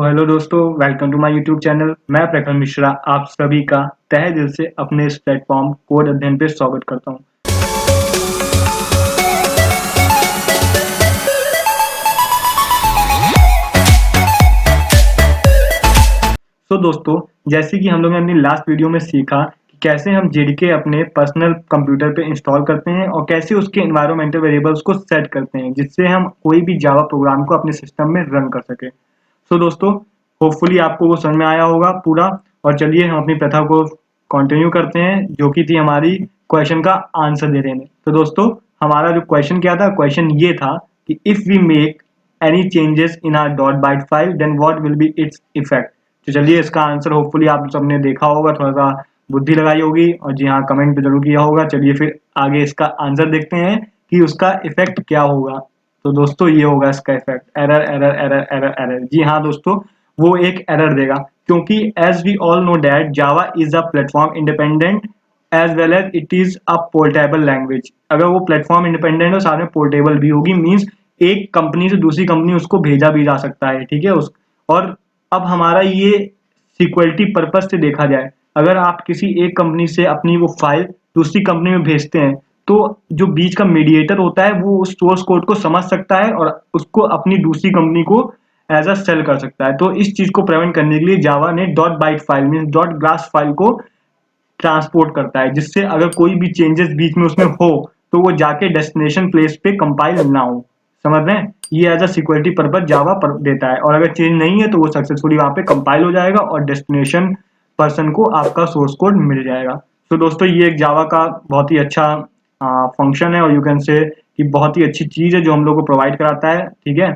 Hello दोस्तों, welcome to my YouTube channel. मैं प्रखर मिश्रा आप सभी का तहे दिल से अपने इस प्लेटफॉर्म कोड अध्ययन पे स्वागत करता हूं। दोस्तों, जैसे कि हम लोगों ने अपनी लास्ट वीडियो में सीखा कि कैसे हम जेडीके अपने पर्सनल कंप्यूटर पे इंस्टॉल करते हैं और कैसे उसके एनवायरमेंटल वेरिएबल्स को सेट करते हैं जिससे हम कोई भी जावा प्रोग्राम को अपने सिस्टम में रन कर सके। दोस्तों, होपफुली आपको वो समझ में आया होगा पूरा। और चलिए हम अपनी प्रथा को कंटिन्यू करते हैं, जो कि थी हमारी क्वेश्चन का आंसर दे देने। तो दोस्तों, हमारा जो क्वेश्चन क्या था, क्वेश्चन ये था कि if we make any changes in our dot byte file then what will be its effect. तो चलिए इसका आंसर होपफुली आप सबने देखा होगा, थोड़ा सा बुद्धि लगाई होगी और जी हाँ कमेंट पे जरूर किया होगा। चलिए फिर आगे इसका आंसर देखते हैं कि उसका इफेक्ट क्या होगा। तो दोस्तों, ये होगा इसका effect, error error error error error. जी हाँ दोस्तों, वो एक एरर देगा, क्योंकि as we all know that Java is a platform independent as well as it is a portable language. अगर वो प्लेटफॉर्म इंडिपेंडेंट हो, साथ में पोर्टेबल भी होगी, मीन्स एक कंपनी से दूसरी कंपनी उसको भेजा भी जा सकता है, ठीक है। उस और अब हमारा ये सिक्योरिटी पर्पज से देखा जाए, अगर आप किसी एक कंपनी से अपनी वो फाइल दूसरी कंपनी में भेजते हैं, तो जो बीच का मीडिएटर होता है वो उस सोर्स कोड को समझ सकता है और उसको अपनी दूसरी कंपनी को एज अ सेल कर सकता है। तो इस चीज को प्रिवेंट करने के लिए जावा ने dot byte file mean dot class file को ट्रांसपोर्ट करता है, जिससे अगर कोई भी चेंजेस बीच में उसमें हो तो वो जाके डेस्टिनेशन प्लेस पे कंपाइल ना हो। समझ रहे हैं, ये एज अ सिक्योरिटी पर्पज जावा पर देता है। और अगर चेंज नहीं है तो वो सक्सेसफुली वहां पे कंपाइल हो जाएगा और डेस्टिनेशन पर्सन को आपका सोर्स कोड मिल जाएगा। तो दोस्तों, ये एक जावा का बहुत ही अच्छा फंक्शन है और यू कैन से कि बहुत ही अच्छी चीज है जो हम लोग को प्रोवाइड कराता है, ठीक है।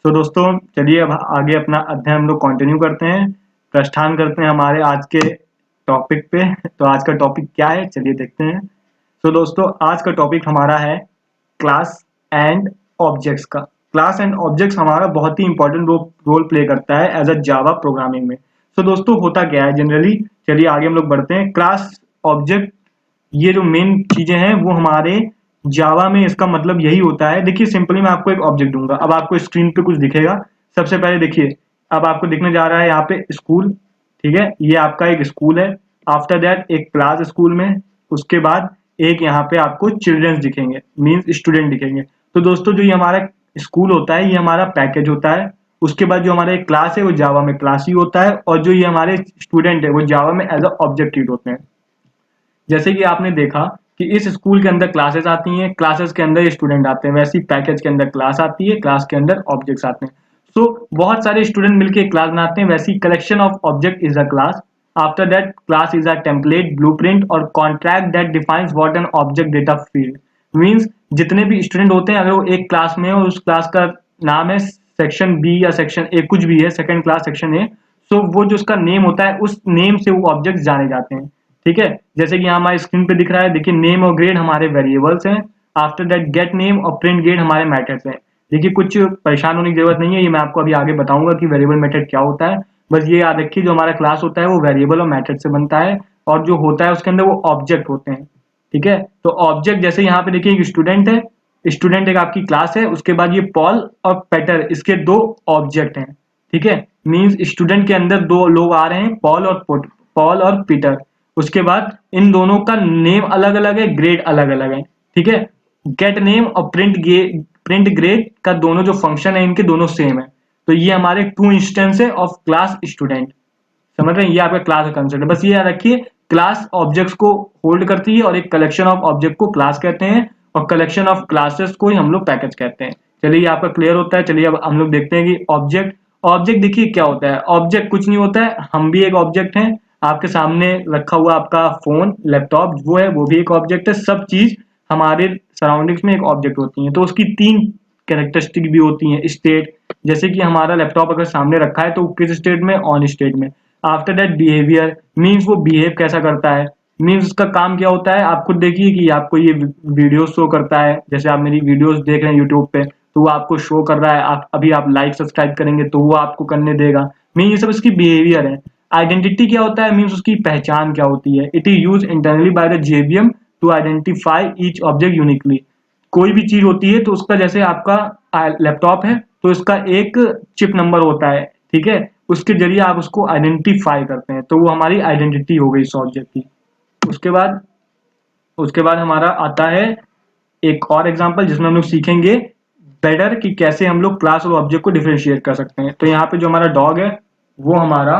तो दोस्तों, चलिए अब आगे अपना अध्ययन हम लोग कंटिन्यू करते हैं, प्रस्थान करते हैं हमारे आज के टॉपिक पे। तो आज का टॉपिक क्या है, चलिए देखते हैं। तो दोस्तों, आज का टॉपिक हमारा है क्लास एंड ऑब्जेक्ट्स का। क्लास एंड ऑब्जेक्ट्स हमारा बहुत ही इंपॉर्टेंट रोल प्ले करता है एज अ जावा प्रोग्रामिंग में। तो दोस्तों, होता क्या है जनरली, चलिए आगे हम लोग बढ़ते हैं। क्लास ऑब्जेक्ट, ये जो मेन चीजें हैं वो हमारे जावा में इसका मतलब यही होता है। देखिए सिंपली मैं आपको एक ऑब्जेक्ट दूंगा, अब आपको स्क्रीन पे कुछ दिखेगा। सबसे पहले देखिए, अब आपको दिखने जा रहा है यहाँ पे स्कूल, ठीक है, ये आपका एक स्कूल है। आफ्टर दैट एक क्लास स्कूल में, उसके बाद एक यहाँ पे आपको चिल्ड्रंस दिखेंगे, मीन्स स्टूडेंट दिखेंगे। तो दोस्तों, जो ये हमारा स्कूल होता है ये हमारा पैकेज होता है। उसके बाद जो हमारा एक क्लास है वो जावा में क्लास ही होता है, और जो ये हमारे स्टूडेंट है वो जावा में एज अ ऑब्जेक्ट ट्रीट होते हैं। जैसे कि आपने देखा कि इस स्कूल के अंदर क्लासेस आती हैं, क्लासेस के अंदर स्टूडेंट आते हैं, वैसे ही पैकेज के अंदर क्लास आती है, क्लास के अंदर ऑब्जेक्ट्स आते हैं। सो बहुत सारे स्टूडेंट मिलकर क्लास बनाते हैं, वैसी collection of object is a class. After that class is a template, blueprint और contract that defines what an object data field means. जितने भी स्टूडेंट होते हैं, अगर वो एक क्लास में है और उस क्लास का नाम है सेक्शन बी या सेक्शन ए, कुछ भी है, सेकंड क्लास सेक्शन ए, सो वो जो उसका नेम होता है उस नेम से वो ऑब्जेक्ट जाने जाते हैं, ठीक है। जैसे कि यहाँ हमारे स्क्रीन पे दिख रहा है, देखिए नेम और ग्रेड हमारे वेरिएबल्स हैं। आफ्टर दैट गेट नेम और प्रिंट ग्रेड हमारे मेथड्स हैं। देखिए कुछ परेशान होने की जरूरत नहीं है, ये मैं आपको अभी आगे बताऊंगा कि वेरिएबल मेथड क्या होता है। बस ये याद रखिए, जो हमारा क्लास होता है वो वेरिएबल और मेथड से बनता है, और जो होता है उसके अंदर वो ऑब्जेक्ट होते हैं, ठीक है। तो ऑब्जेक्ट जैसे यहाँ पे देखिए एक स्टूडेंट है, स्टूडेंट एक आपकी क्लास है, उसके बाद ये पॉल और पेटर इसके दो ऑब्जेक्ट हैं, ठीक है। मींस स्टूडेंट के अंदर दो लोग आ रहे हैं, पॉल और पीटर। उसके बाद इन दोनों का नेम अलग अलग है, ग्रेड अलग अलग है, ठीक है। गेट नेम और प्रिंट ग्रेड का दोनों जो फंक्शन है इनके दोनों सेम है। तो ये हमारे टू इंस्टेंस है ऑफ क्लास स्टूडेंट। समझ रहे हैं, ये आपका क्लास का कंसेप्ट है। बस ये याद रखिए, क्लास ऑब्जेक्ट्स को होल्ड करती है और एक कलेक्शन ऑफ ऑब्जेक्ट को क्लास कहते हैं, और कलेक्शन ऑफ क्लासेस को ही हम लोग पैकेज कहते हैं। चलिए ये आपका क्लियर होता है। चलिए अब हम लोग देखते हैं कि ऑब्जेक्ट ऑब्जेक्ट देखिए क्या होता है। ऑब्जेक्ट कुछ नहीं होता है, हम भी एक ऑब्जेक्ट हैं। आपके सामने रखा हुआ आपका फोन लैपटॉप वो है, वो भी एक ऑब्जेक्ट है। सब चीज हमारे सराउंडिंग्स में एक ऑब्जेक्ट होती है। तो उसकी तीन कैरेक्टरिस्टिक भी होती हैं। स्टेट, जैसे कि हमारा लैपटॉप अगर सामने रखा है तो किस स्टेट में, ऑन स्टेट में। आफ्टर दैट बिहेवियर, मीन्स वो बिहेव कैसा करता है, मीन्स उसका काम क्या होता है। आप खुद देखिए कि आपको ये वीडियो शो करता है, जैसे आप मेरी वीडियोस देख रहे हैं यूट्यूब पे तो वो आपको शो कर रहा है। आप अभी आप लाइक सब्सक्राइब करेंगे तो वो आपको करने देगा। मीन ये सब इसकी बिहेवियर है। आइडेंटिटी क्या होता है, मीन्स उसकी पहचान क्या होती है। It is use internally by the JVM to identify each object uniquely. कोई भी चीज होती है तो उसका, जैसे आपका लैपटॉप है तो इसका एक चिप नंबर होता है, ठीक है। उसके जरिए आप उसको आइडेंटिफाई करते हैं, तो वो हमारी आइडेंटिटी हो गई इस ऑब्जेक्ट की। उसके बाद हमारा आता है एक और एग्जांपल जिसमें हम लोग सीखेंगे बेटर कि कैसे हम लोग क्लास और ऑब्जेक्ट को डिफरेंशिएट कर सकते हैं। तो यहाँ पे जो हमारा डॉग है वो हमारा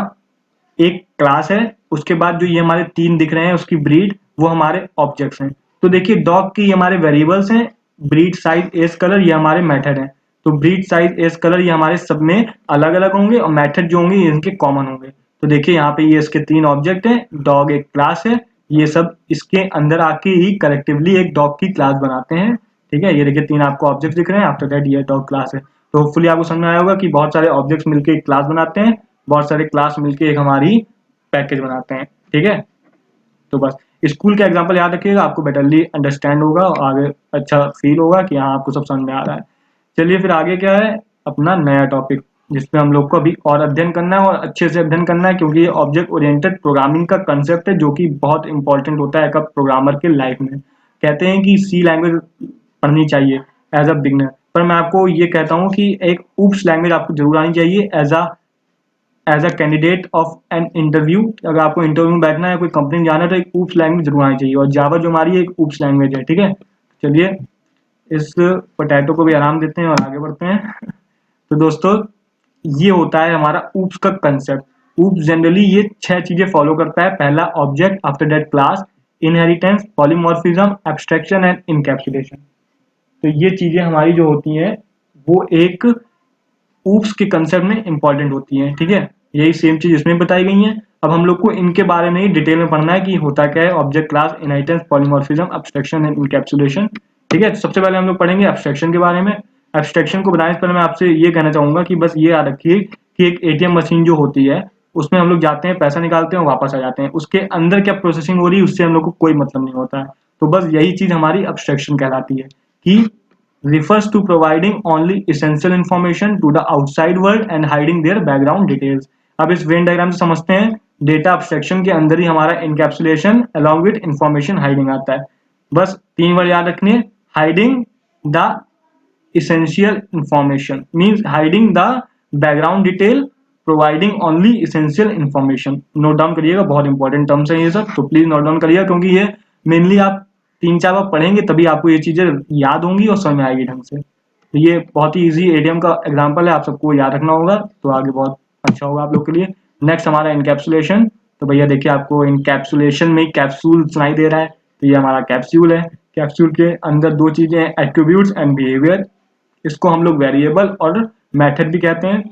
एक क्लास है, उसके बाद जो ये हमारे तीन दिख रहे हैं उसकी ब्रीड, वो हमारे ऑब्जेक्ट्स हैं। तो देखिए डॉग की हमारे वेरिएबल्स हैं, ब्रीड, साइज, एज, कलर, ये हमारे मेथड हैं। तो ब्रीड, साइज, एज, कलर ये हमारे सब में अलग अलग होंगे और मेथड जो होंगे ये इनके कॉमन होंगे। तो देखिए यहाँ पे ये इसके तीन ऑब्जेक्ट हैं, डॉग एक क्लास है, ये सब इसके अंदर आके ही कलेक्टिवली एक डॉग की क्लास बनाते हैं। ठीक है, ये देखिए तीन आपको ऑब्जेक्ट दिख रहे हैं, आफ्टर दैट ये डॉग क्लास है। तो होपफुली आपको समझ में आया होगा कि बहुत सारे ऑब्जेक्ट्स मिलकर एक क्लास बनाते हैं, बहुत सारे क्लास मिलकर एक हमारी पैकेज बनाते हैं। ठीक है, तो बस स्कूल का एग्जांपल याद रखिएगा, आपको बेटरली अंडरस्टैंड होगा और आगे अच्छा फील होगा कि हाँ आपको सब समझ में आ रहा है। चलिए फिर आगे क्या है अपना नया टॉपिक, जिसपे हम लोग को अभी और अध्ययन करना है और अच्छे से अध्ययन करना है, क्योंकि ये ऑब्जेक्ट ओरिएंटेड प्रोग्रामिंग का कंसेप्ट है जो कि बहुत इंपॉर्टेंट होता है एक प्रोग्रामर के लाइफ में। कहते हैं कि सी लैंग्वेज पढ़नी चाहिए एज अ बिगनर, पर मैं आपको ये कहता हूँ कि एक ऊप्स लैंग्वेज आपको जरूर आनी चाहिए as a candidate of an interview. अगर आपको इंटरव्यू में बैठना है, कोई कंपनी में जाना है, तो एक ऊप्स लैंग्वेज जरूर आनी चाहिए, और जावा जो हमारी एक ऊप्स लैंग्वेज है। ठीक है, चलिए इस पोटैटो को भी आराम देते हैं और आगे बढ़ते हैं। तो दोस्तों ये होता है हमारा ऊप्स का कंसेप्ट। ऊप्स जनरली ये 6 चीजें फॉलो करता है। पहला object, after that class, inheritance, polymorphism, abstraction and encapsulation. तो ये चीजें हमारी जो होती हैं वो एक ऊप्स के कंसेप्ट में इंपॉर्टेंट होती हैं। ठीक है, यही सेम चीज इसमें बताई गई है। अब हम लोग को इनके बारे में ही डिटेल में पढ़ना है कि होता क्या है object, class, inheritance, polymorphism, abstraction and encapsulation. ठीक है, तो सबसे पहले हम लोग पढ़ेंगे एब्स्ट्रैक्शन के बारे में। एब्स्ट्रैक्शन को बनाने से पहले मैं आपसे ये कहना चाहूंगा कि बस ये याद रखिए कि एक एटीएम मशीन जो होती है उसमें हम लोग जाते हैं, पैसा निकालते हैं और वापस आ जाते हैं, उसके अंदर क्या प्रोसेसिंग हो रही है उससे हम लोग को कोई मतलब नहीं होता है। तो बस यही चीज हमारी एब्स्ट्रैक्शन कहलाती है कि refers to providing only essential information to the outside world and hiding their background details। अब इस वेन डायग्राम से समझते हैं, डेटा एब्स्ट्रैक्शन के अंदर ही हमारा encapsulation along with information hiding आता है। बस 3 वर्ड याद रखने, hiding the essential information means hiding the background detail, providing only essential information। Note down करिएगा, बहुत इंपॉर्टेंट टर्म्स हैं ये सब, तो प्लीज नोट डाउन करिएगा, क्योंकि ये मेनली आप 3-4 बार पढ़ेंगे तभी आपको ये चीजें याद होंगी और समझ में आएगी ढंग से। तो ये बहुत ही इजी एडीएम का एग्जांपल है, आप सबको याद रखना होगा, तो आगे बहुत अच्छा होगा आप लोग के लिए। नेक्स्ट हमारा इनकैप्सुलेशन। तो भैया देखिए आपको इनकैप्सुलेशन में कैप्सूल सुनाई दे रहा है, तो ये हमारा कैप्सूल है। कैप्सूल के अंदर 2 चीजें हैं, एट्रीब्यूट्स एंड बिहेवियर। इसको हम लोग वेरिएबल और मेथड भी कहते हैं।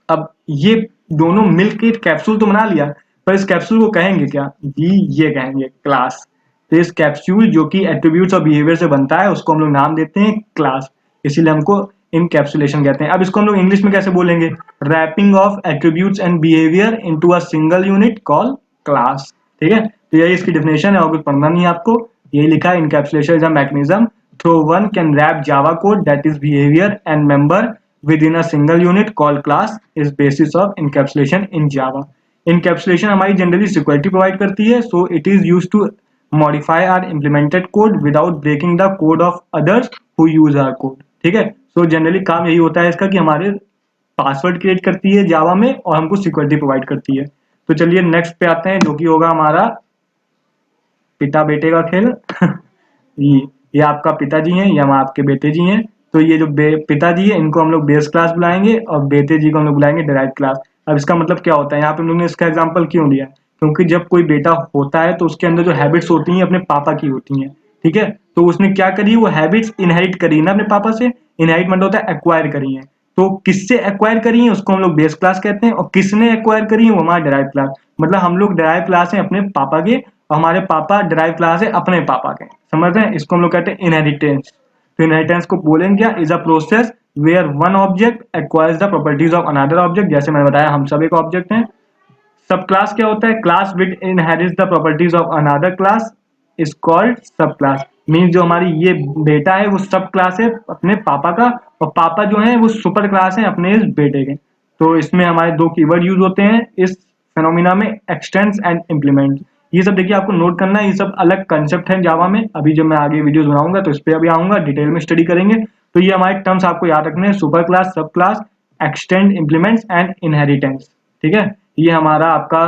अब ये दोनों मिलकर एक कैप्सूल तो बना लिया, पर इस कैप्सूल को कहेंगे क्या जी, ये कहेंगे क्लास। तो इस कैप्सूल जो कि एट्रीब्यूट्स और बिहेवियर से बनता है उसको हम लोग नाम देते हैं क्लास, इसीलिए हमको इनकैप्सुलेशन कहते हैं। अब इसको हम लोग इंग्लिश में कैसे बोलेंगे, wrapping of attributes and behaviour into a single unit call class. ठीक है, तो यही इसकी डेफिनेशन है और कुछ पढ़ना नहीं है आपको, यही लिखा है, encapsulation is a mechanism through one can wrap Java code that is behavior and member within a single unit called class is basis of encapsulation in Java। Encapsulation हमारी जनरली सिक्योरिटी प्रोवाइड करती है, so it is used to modify our implemented code without breaking the code of others who use our code। ठीक है, so generally काम यही होता है इसका कि हमारे पासवर्ड क्रिएट करती है जावा में और हमको सिक्योरिटी प्रोवाइड करती है। तो चलिए नेक्स्ट पे आते हैं जो कि होगा हमारा पिता बेटे का खेल। ये आपका पिताजी हैं, ये हम आपके बेटे जी हैं। तो ये जो पिताजी है इनको हम लोग बेस क्लास बुलाएंगे और बेटे जी को हम लोग बुलाएंगे डिराइव क्लास। अब इसका मतलब क्या होता है, यहाँ पे हम लोग ने इसका एग्जांपल क्यों लिया, क्योंकि जब कोई बेटा होता है तो उसके अंदर जो हैबिट्स होती हैं अपने पापा की होती हैं। ठीक है, तो उसने क्या करी, वो हैबिट्स इनहेरिट करी ना अपने पापा से। इनहेरिट मतलब होता है एक्वायर करी है, तो किससे एक्वायर करी है उसको हम लोग बेस क्लास कहते हैं, और किसने एक्वायर करी है वो हमारा डिराइव क्लास। मतलब हम लोग डिराइव क्लास है अपने पापा के और हमारे पापा डिराइव क्लास है अपने पापा के, समझ रहे हैं, इसको हम लोग कहते हैं इनहेरिटेंस। तो इनहेरिटेंस को बोलेंगे क्या, is a process where one object acquires the properties of another object. जैसे मैंने बताया हम सब एक ऑब्जेक्ट हैं। सब क्लास क्या होता है, class with inherits the properties of another class is called सब क्लास। मीन जो हमारी ये बेटा है वो सब क्लास है अपने पापा का, और पापा जो है वो सुपर क्लास है अपने इस बेटे के। तो इसमें हमारे 2 कीवर्ड यूज होते हैं इस फेनोमिना में, एक्सटेंस एंड इम्प्लीमेंट। ये सब देखिए आपको नोट करना है, ये सब अलग कंसेप्ट है जावा में। अभी जब मैं आगे वीडियोस बनाऊंगा तो इस पे अभी आऊंगा, डिटेल में स्टडी करेंगे। तो ये हमारे टर्म्स आपको याद रखने हैं, सुपर क्लास, सब class, extend, implements and inheritance. ठीक है। ये हमारा आपका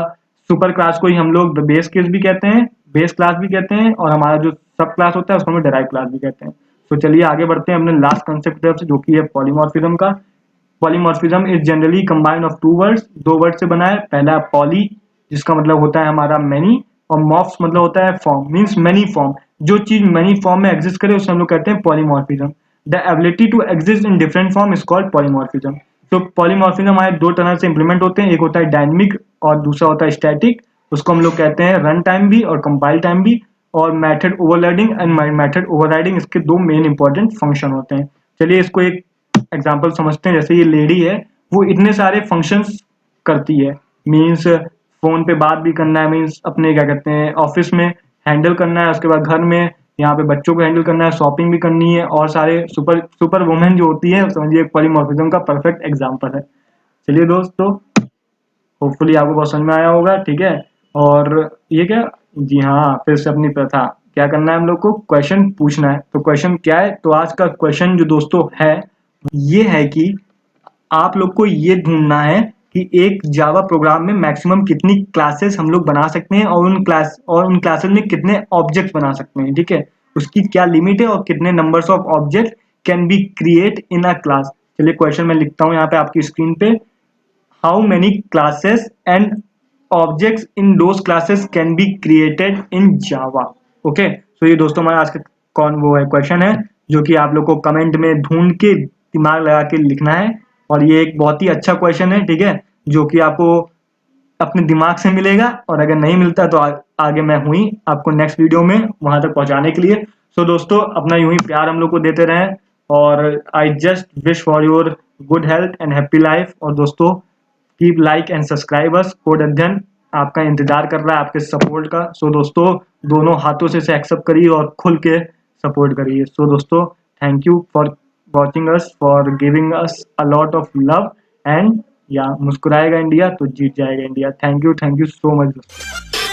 सुपर क्लास को ही हम लोग बेस केस भी कहते हैं, बेस क्लास भी कहते हैं, और हमारा जो सब क्लास होता है उसको हम डेराइव क्लास भी कहते हैं। तो चलिए आगे बढ़ते हैं अपने लास्ट कंसेप्ट की तरफ से, जो कि है पॉलीमॉर्फिज्म का। Polymorphism is generally combined of two words, दो वर्ड से बना है। पहला पॉली, जिसका मतलब होता है हमारा मेनी, और मॉर्फ्स मतलब होता है फॉर्म, मीन्स मेनी फॉर्म। जो चीज मेनी फॉर्म में एग्जिस्ट करे उसे हम लोग कहते हैं polymorphism. The ability to exist in different form is called polymorphism. तो पॉलीमॉर्फिज्म हमारे दो तरह से इंप्लीमेंट होते हैं, एक होता है डायनेमिक और दूसरा होता है स्टैटिक। उसको हम लोग कहते हैं रन टाइम भी और कंपाइल टाइम भी। और method overloading and method overriding इसके दो मेन इंपॉर्टेंट फंक्शन होते हैं। चलिए इसको एक एग्जांपल समझते हैं। जैसे ये लेडी है, वो इतने सारे फंक्शंस करती है, मीन्स फोन पे बात भी करना है, मीन्स अपने क्या कहते हैं ऑफिस में हैंडल करना है, उसके बाद घर में यहाँ पे बच्चों को हैंडल करना है, शॉपिंग भी करनी है, और सारे सुपर सुपर वुमेन जो होती है, समझिए पॉलीमॉर्फिज्म का परफेक्ट एग्जांपल है। चलिए दोस्तों, होपफुली आपको बहुत समझ में आया होगा, ठीक है। और ये क्या, जी हाँ, फिर से अपनी प्रथा, क्या करना है हम लोग को, क्वेश्चन पूछना है। तो क्वेश्चन क्या है, तो आज का क्वेश्चन जो दोस्तों है ये है कि आप लोग को ये ढूंढना है कि एक जावा प्रोग्राम में मैक्सिमम कितनी क्लासेस हम लोग बना सकते हैं, और उन क्लासेस में कितने ऑब्जेक्ट्स बना सकते हैं, ठीक है। उसकी क्या लिमिट है और कितने numbers of object can be create in a class. चलिए क्वेश्चन मैं लिखता हूँ यहाँ पे आपकी स्क्रीन पे। How many classes and objects in those classes can be created in Java. Okay, तो ये दोस्तों हमारा आज का कौन वो है क्वेश्चन है, जो कि आप लोग को कमेंट में ढूंढ के दिमाग लगा के लिखना है। और ये एक बहुत ही अच्छा क्वेश्चन है, ठीक है, जो कि आपको अपने दिमाग से मिलेगा, और अगर नहीं मिलता तो आगे मैं हुई आपको नेक्स्ट वीडियो में वहां तक पहुंचाने के लिए। सो दोस्तों, अपना यूं ही प्यार हम लोग को देते रहें, और I just wish for your good health and happy life. और दोस्तों, keep like and subscribe us. Code अध्ययन आपका इंतजार कर रहा है, आपके सपोर्ट का। सो दोस्तों, दोनों हाथों से इसे एक्सेप्ट करिए और खुल के सपोर्ट करिए। सो दोस्तों, thank you for watching us, for giving us a lot of love and या मुस्कुराएगा इंडिया तो जीत जाएगा India. Thank you so much दोस्तों।